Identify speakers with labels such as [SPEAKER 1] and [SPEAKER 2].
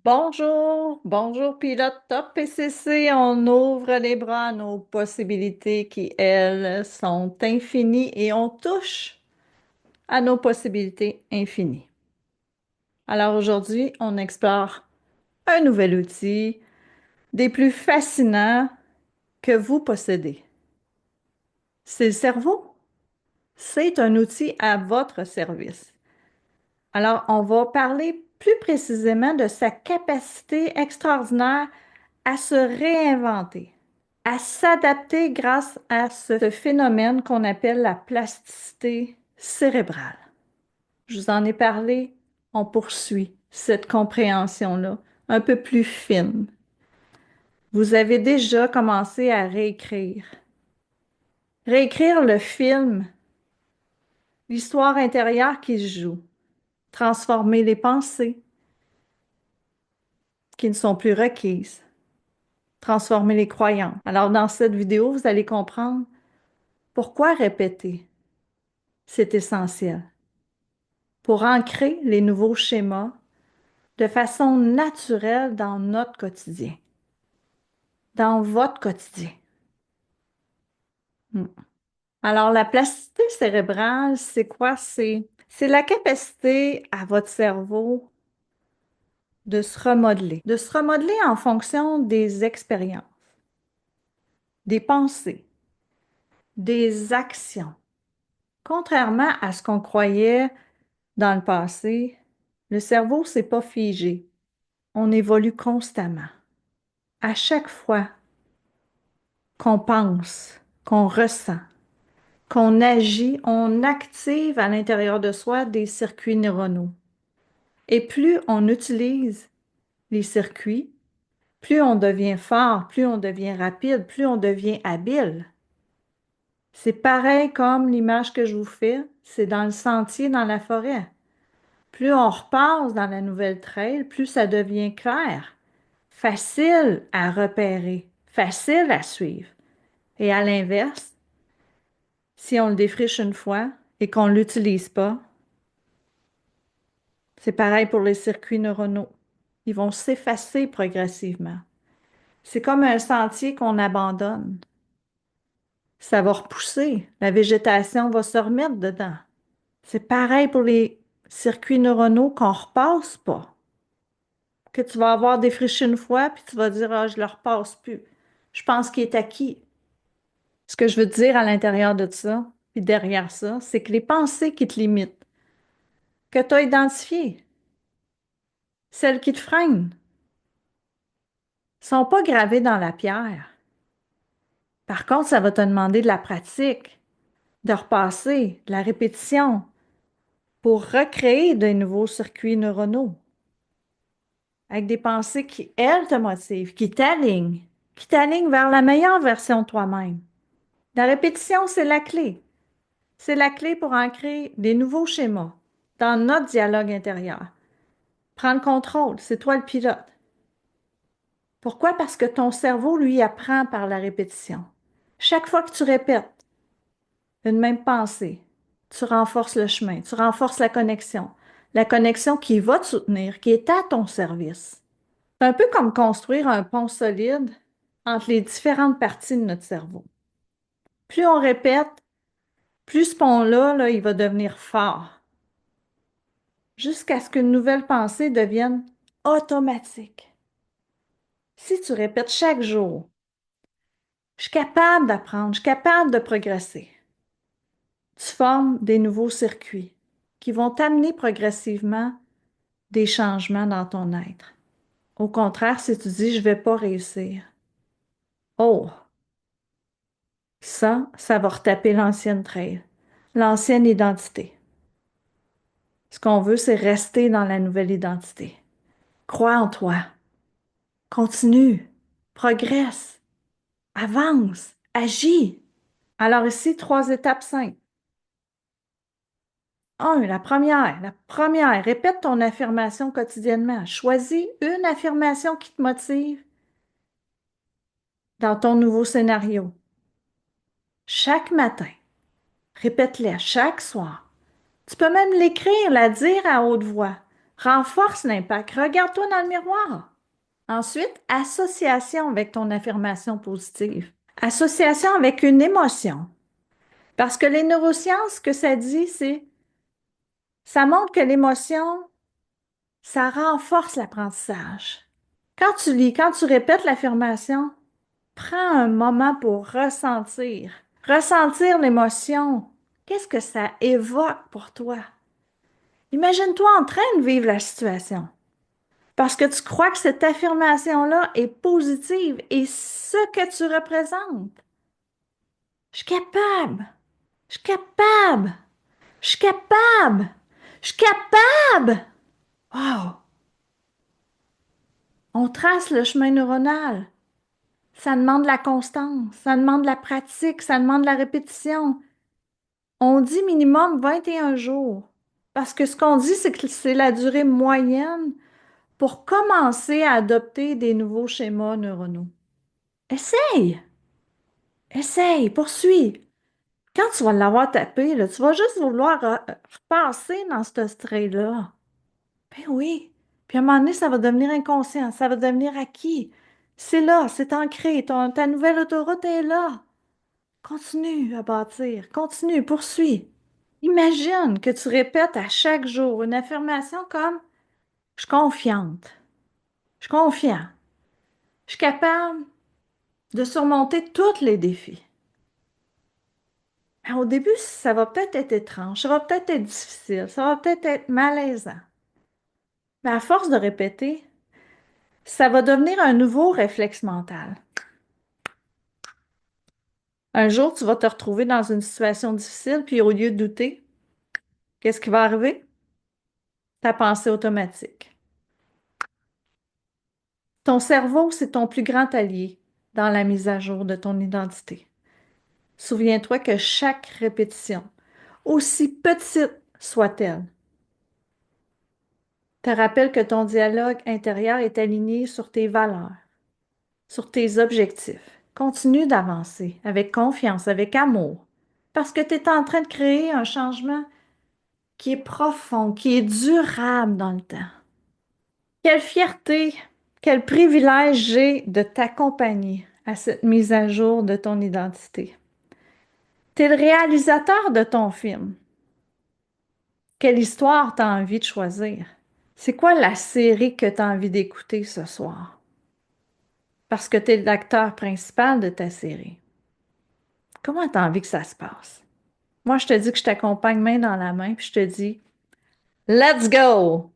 [SPEAKER 1] Bonjour, bonjour pilote top PCC, on ouvre les bras à nos possibilités qui, elles, sont infinies et on touche à nos possibilités infinies. Alors aujourd'hui, on explore un nouvel outil des plus fascinants que vous possédez. C'est le cerveau. C'est un outil à votre service. Alors, on va parler plus précisément de sa capacité extraordinaire à se réinventer, à s'adapter grâce à ce phénomène qu'on appelle la plasticité cérébrale. Je vous en ai parlé, on poursuit cette compréhension-là un peu plus fine. Vous avez déjà commencé à réécrire. Réécrire le film, l'histoire intérieure qui se joue, transformer les pensées qui ne sont plus requises, transformer les croyances. Alors, dans cette vidéo, vous allez comprendre pourquoi répéter, c'est essentiel pour ancrer les nouveaux schémas de façon naturelle dans notre quotidien, dans votre quotidien. Hmm. Alors, la plasticité cérébrale, c'est quoi? C'est la capacité à votre cerveau de se remodeler en fonction des expériences, des pensées, des actions. Contrairement à ce qu'on croyait dans le passé, le cerveau, c'est pas figé. On évolue constamment. À chaque fois qu'on pense, qu'on ressent, qu'on agit, on active à l'intérieur de soi des circuits neuronaux. Et plus on utilise les circuits, plus on devient fort, plus on devient rapide, plus on devient habile. C'est pareil comme l'image que je vous fais, c'est dans le sentier, dans la forêt. Plus on repasse dans la nouvelle trail, plus ça devient clair, facile à repérer, facile à suivre. Et à l'inverse, si on le défriche une fois et qu'on ne l'utilise pas, c'est pareil pour les circuits neuronaux. Ils vont s'effacer progressivement. C'est comme un sentier qu'on abandonne. Ça va repousser. La végétation va se remettre dedans. C'est pareil pour les circuits neuronaux qu'on ne repasse pas. Que tu vas avoir défriché une fois, puis tu vas dire, ah, je ne le repasse plus. Je pense qu'il est acquis. Ce que je veux te dire à l'intérieur de ça, puis derrière ça, c'est que les pensées qui te limitent, que tu as identifiées, celles qui te freinent, sont pas gravées dans la pierre. Par contre, ça va te demander de la pratique, de repasser, de la répétition pour recréer de nouveaux circuits neuronaux avec des pensées qui, elles, te motivent, qui t'alignent vers la meilleure version de toi-même. La répétition, c'est la clé. C'est la clé pour ancrer des nouveaux schémas dans notre dialogue intérieur. Prendre contrôle, c'est toi le pilote. Pourquoi? Parce que ton cerveau, lui, apprend par la répétition. Chaque fois que tu répètes une même pensée, tu renforces le chemin, tu renforces la connexion qui va te soutenir, qui est à ton service. C'est un peu comme construire un pont solide entre les différentes parties de notre cerveau. Plus on répète, plus ce pont-là, il va devenir fort, jusqu'à ce qu'une nouvelle pensée devienne automatique. Si tu répètes chaque jour, je suis capable d'apprendre, je suis capable de progresser. Tu formes des nouveaux circuits qui vont t'amener progressivement des changements dans ton être. Au contraire, si tu dis je ne vais pas réussir, oh, ça va retaper l'ancienne trail, l'ancienne identité. Ce qu'on veut, c'est rester dans la nouvelle identité. Crois en toi, continue, progresse, avance, agis. Alors ici, 3 étapes simples. La première, répète ton affirmation quotidiennement. Choisis une affirmation qui te motive dans ton nouveau scénario. Chaque matin, répète-la chaque soir. Tu peux même l'écrire, la dire à haute voix. Renforce l'impact. Regarde-toi dans le miroir. Ensuite, association avec ton affirmation positive. Association avec une émotion. Parce que les neurosciences, ce que ça dit, c'est, ça montre que l'émotion, ça renforce l'apprentissage. Quand tu lis, quand tu répètes l'affirmation, prends un moment pour ressentir. Ressentir l'émotion. Qu'est-ce que ça évoque pour toi? Imagine-toi en train de vivre la situation. Parce que tu crois que cette affirmation-là est positive et ce que tu représentes. Je suis capable. Je suis capable. Je suis capable. Je suis capable. Wow! On trace le chemin neuronal. Ça demande la constance, ça demande la pratique, ça demande la répétition. On dit minimum 21 jours. Parce que ce qu'on dit, c'est que c'est la durée moyenne pour commencer à adopter des nouveaux schémas neuronaux. Essaye, essaye, poursuis. Quand tu vas l'avoir tapé, là, tu vas juste vouloir repasser dans ce trait-là. Ben oui. Puis à un moment donné, ça va devenir inconscient, ça va devenir acquis. C'est là, c'est ancré. Ta nouvelle autoroute est là. Continue à bâtir, continue, poursuis. Imagine que tu répètes à chaque jour une affirmation comme je suis confiante, je suis confiant, je suis capable de surmonter tous les défis. Au début, ça va peut-être être étrange, ça va peut-être être difficile, ça va peut-être être malaisant. Mais à force de répéter, ça va devenir un nouveau réflexe mental. Un jour, tu vas te retrouver dans une situation difficile, puis au lieu de douter, qu'est-ce qui va arriver? Ta pensée automatique. Ton cerveau, c'est ton plus grand allié dans la mise à jour de ton identité. Souviens-toi que chaque répétition, aussi petite soit-elle, te rappelle que ton dialogue intérieur est aligné sur tes valeurs, sur tes objectifs. Continue d'avancer avec confiance, avec amour, parce que tu es en train de créer un changement qui est profond, qui est durable dans le temps. Quelle fierté, quel privilège j'ai de t'accompagner à cette mise à jour de ton identité. Tu es le réalisateur de ton film. Quelle histoire tu as envie de choisir? C'est quoi la série que tu as envie d'écouter ce soir? Parce que tu es l'acteur principal de ta série. Comment tu as envie que ça se passe? Moi, je te dis que je t'accompagne main dans la main, puis je te dis, let's go!